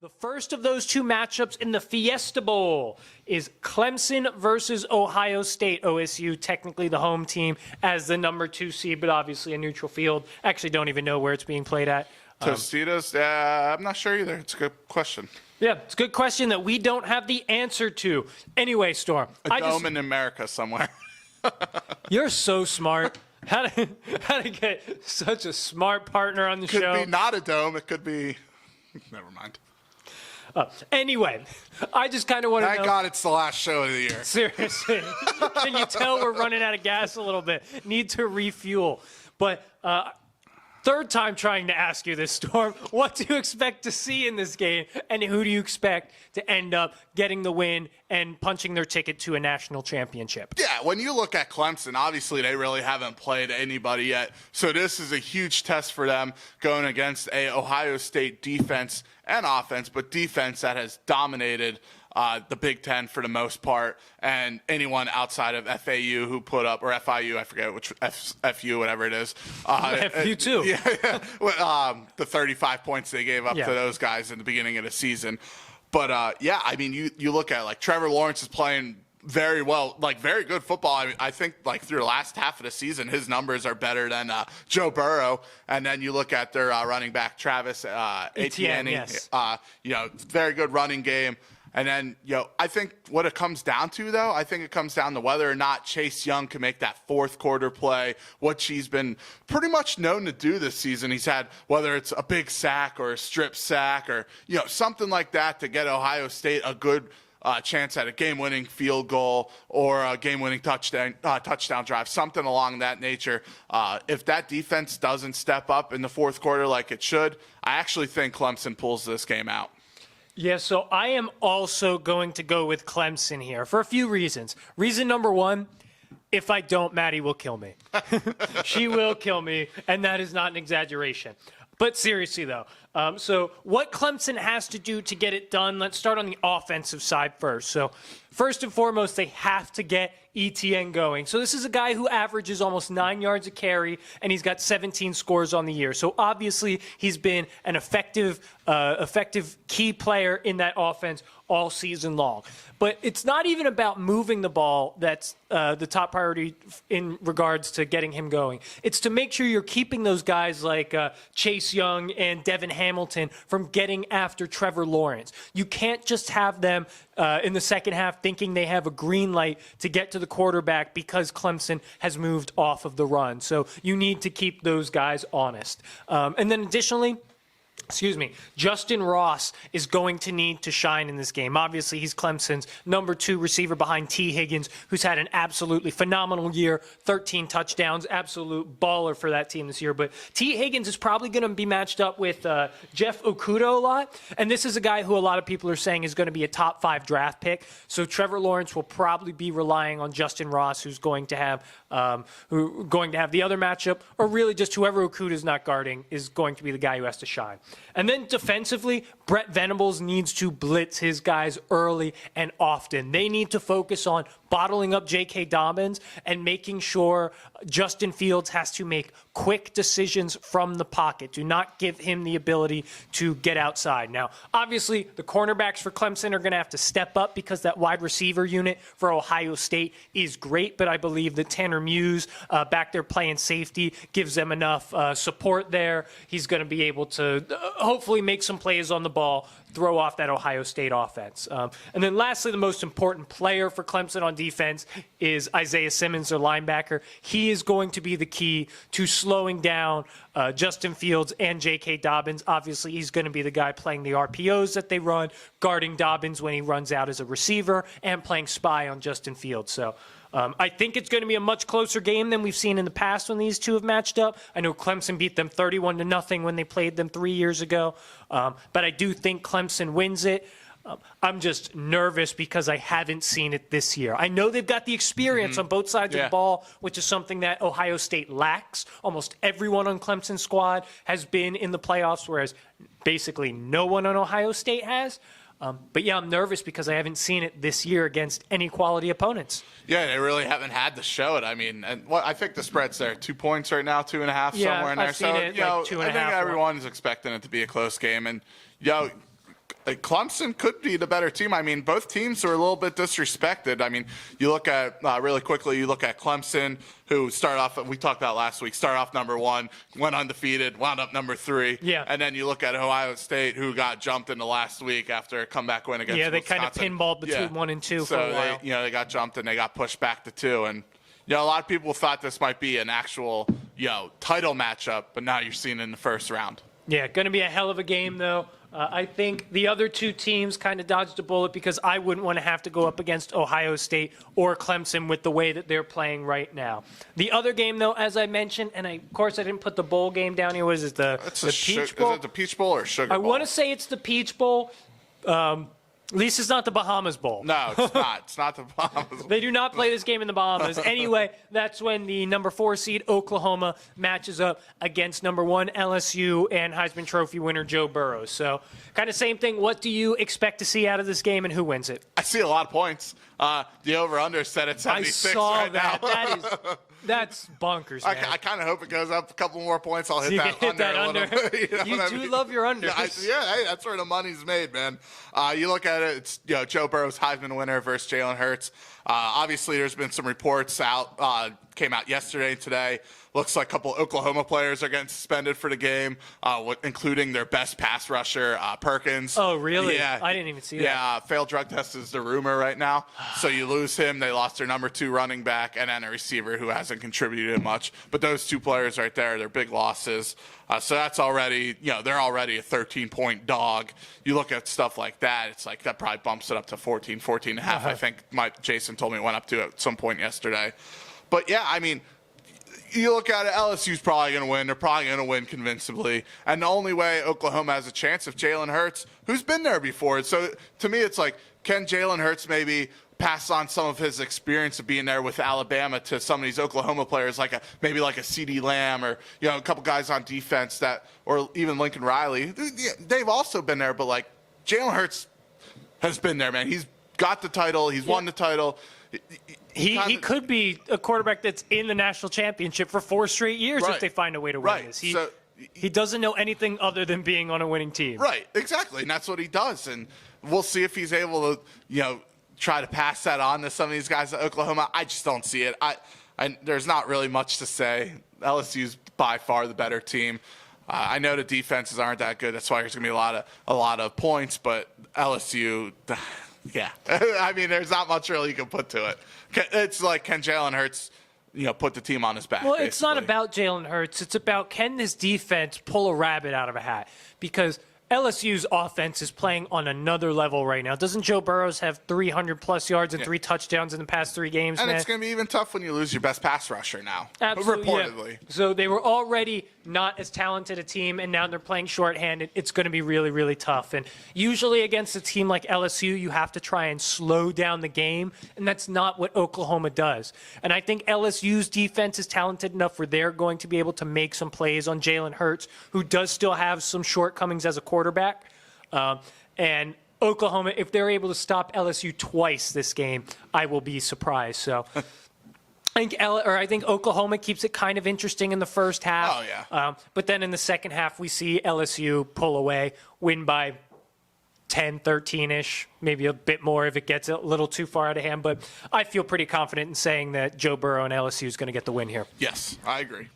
The first of those two matchups in the Fiesta Bowl is Clemson versus Ohio State. OSU, technically the home team, as the number 2 seed, but obviously a neutral field. Actually don't even know where it's being played at. Tostitos? I'm not sure either. It's a good question. Yeah, it's a good question that we don't have the answer to. Anyway, Storm. A dome in America somewhere. You're so smart. How to get such a smart partner on the show. Could be not a dome. It could be... Never mind. Anyway, I just kind of want to know. Thank God it's the last show of the year. Seriously. Can you tell we're running out of gas a little bit? Need to refuel. But third time trying to ask you this, Storm. What do you expect to see in this game, and who do you expect to end up getting the win and punching their ticket to a national championship? Yeah, when you look at Clemson, obviously they really haven't played anybody yet. So this is a huge test for them going against a Ohio State defense and offense, but defense that has dominated the Big Ten for the most part, and anyone outside of FAU who put up, or FIU, I forget which, FU, whatever it is. FU too. Yeah. The 35 points they gave up to those guys in the beginning of the season. But, I mean, you look at, like, Trevor Lawrence is playing very well, like very good football. I think like through the last half of the season, his numbers are better than Joe Burrow. And then you look at their running back, Travis Etienne. Yes. Very good running game. And then, I think what it comes down to, though, I think it comes down to whether or not Chase Young can make that fourth quarter play, what he's been pretty much known to do this season. He's had, whether it's a big sack or a strip sack or, something like that to get Ohio State a good chance at a game-winning field goal or a game-winning touchdown drive, something along that nature. If that defense doesn't step up in the fourth quarter like it should, I actually think Clemson pulls this game out. Yeah, so I am also going to go with Clemson here for a few reasons. Reason number one, if I don't, Maddie will kill me. She will kill me, and that is not an exaggeration. But seriously, though, so what Clemson has to do to get it done, let's start on the offensive side first. So first and foremost, they have to get Etienne going. So this is a guy who averages almost 9 yards a carry, and he's got 17 scores on the year. So obviously, he's been an effective key player in that offense all season long. But it's not even about moving the ball that's the top priority in regards to getting him going. It's to make sure you're keeping those guys like Chase Young and Devin Hamilton from getting after Trevor Lawrence. You can't just have them in the second half thinking they have a green light to get to the quarterback because Clemson has moved off of the run. So you need to keep those guys honest. And then additionally, Justin Ross is going to need to shine in this game. Obviously, he's Clemson's number 2 receiver behind T. Higgins, who's had an absolutely phenomenal year, 13 touchdowns, absolute baller for that team this year. But T. Higgins is probably going to be matched up with Jeff Okudah a lot, and this is a guy who a lot of people are saying is going to be a top 5 draft pick. So Trevor Lawrence will probably be relying on Justin Ross, who's going to have the other matchup, or really just whoever Okudah is not guarding is going to be the guy who has to shine. And then defensively, Brett Venables needs to blitz his guys early and often. They need to focus on bottling up J.K. Dobbins and making sure Justin Fields has to make quick decisions from the pocket. Do not give him the ability to get outside. Now, obviously, the cornerbacks for Clemson are going to have to step up because that wide receiver unit for Ohio State is great, but I believe that Tanner Muse back there playing safety gives them enough support there. He's going to be able to hopefully make some plays on the ball, throw off that Ohio State offense. And then lastly, the most important player for Clemson on defense is Isaiah Simmons, their linebacker. He is going to be the key to slowing down Justin Fields and J.K. Dobbins. Obviously, he's going to be the guy playing the RPOs that they run, guarding Dobbins when he runs out as a receiver, and playing spy on Justin Fields. So I think it's going to be a much closer game than we've seen in the past when these two have matched up. I know Clemson beat them 31-0 when they played them 3 years ago, but I do think Clemson wins it. I'm just nervous because I haven't seen it this year. I know they've got the experience on both sides of the ball, which is something that Ohio State lacks. Almost everyone on Clemson's squad has been in the playoffs, whereas basically no one on Ohio State has. But yeah, I'm nervous because I haven't seen it this year against any quality opponents. Yeah, they really haven't had to show it. I mean, I think the spread's there. 2 points right now, 2.5 somewhere in there. I've seen it, like 2.5. I think everyone's expecting it to be a close game. And, Clemson could be the better team. I mean, both teams are a little bit disrespected. I mean, you look at, really quickly, you look at Clemson, who started off, we talked about last week, started off number 1, went undefeated, wound up number 3. Yeah. And then you look at Ohio State, who got jumped in the last week after a comeback win against Wisconsin. Wisconsin. They kind of pinballed between 1 and 2 for a while. They got jumped and they got pushed back to 2. And, a lot of people thought this might be an actual, title matchup, but now you're seeing it in the first round. Yeah, going to be a hell of a game, though. I think the other 2 teams kind of dodged a bullet because I wouldn't want to have to go up against Ohio State or Clemson with the way that they're playing right now. The other game, though, as I mentioned, and of course I didn't put the bowl game down here. Was it the Peach Bowl? Is it the Peach Bowl or Sugar Bowl? I want to say it's the Peach Bowl. At least it's not the Bahamas Bowl. No, it's not. It's not the Bahamas Bowl. They do not play this game in the Bahamas. Anyway, that's when the number 4 seed Oklahoma matches up against number 1 LSU and Heisman Trophy winner Joe Burrow. So kind of same thing. What do you expect to see out of this game and who wins it? I see a lot of points. The over-under set at 76 I saw right that. now. That's bonkers, man. I kind of hope it goes up a couple more points. I'll hit You that can under. hit that under. You do love your unders. Hey, that's where the money's made, man. You look at it, it's Joe Burrow's Heisman winner versus Jalen Hurts. Obviously, there's been some reports came out yesterday and today. Looks like a couple Oklahoma players are getting suspended for the game, including their best pass rusher, Perkins. Oh, really? Yeah. I didn't even see that. Yeah, failed drug test is the rumor right now. So you lose him. They lost their number 2 running back and then a receiver who hasn't contributed much. But those 2 players right there, they're big losses. So that's already, they're already a 13-point dog. You look at stuff like that, it's like that probably bumps it up to 14 and a half. I think Jason told me it went up to at some point yesterday. But, yeah, I mean, you look at it, LSU's probably going to win. They're probably going to win convincingly. And the only way Oklahoma has a chance if Jalen Hurts, who's been there before. So, to me, it's like, can Jalen Hurts maybe pass on some of his experience of being there with Alabama to some of these Oklahoma players, maybe like a CeeDee Lamb or, a couple guys on defense or even Lincoln Riley. They've also been there, but, Jalen Hurts has been there, man. He's got the title. He's won the title. He could be a quarterback that's in the national championship for 4 straight years if they find a way to win this. He doesn't know anything other than being on a winning team. Right, exactly, and that's what he does. And we'll see if he's able to, try to pass that on to some of these guys at Oklahoma. I just don't see it. There's not really much to say. LSU's by far the better team. I know the defenses aren't that good. That's why there's going to be a lot of points. But LSU, yeah. I mean, there's not much really you can put to it. It's like, can Jalen Hurts, put the team on his back? Well, basically. It's not about Jalen Hurts. It's about, can this defense pull a rabbit out of a hat? Because LSU's offense is playing on another level right now. Doesn't Joe Burrows have 300-plus yards and 3 touchdowns in the past 3 games, and man? It's going to be even tough when you lose your best pass rusher now. Absolutely, reportedly. Yeah. So they were already not as talented a team, and now they're playing shorthanded. It's going to be really, really tough. And usually against a team like LSU, you have to try and slow down the game, and that's not what Oklahoma does. And I think LSU's defense is talented enough where they're going to be able to make some plays on Jalen Hurts, who does still have some shortcomings as a quarterback. And Oklahoma, if they're able to stop LSU twice this game, I will be surprised. So I think Oklahoma keeps it kind of interesting in the first half. Oh, yeah. But then in the second half, we see LSU pull away, win by 10, 13-ish, maybe a bit more if it gets a little too far out of hand. But I feel pretty confident in saying that Joe Burrow and LSU is going to get the win here. Yes, I agree.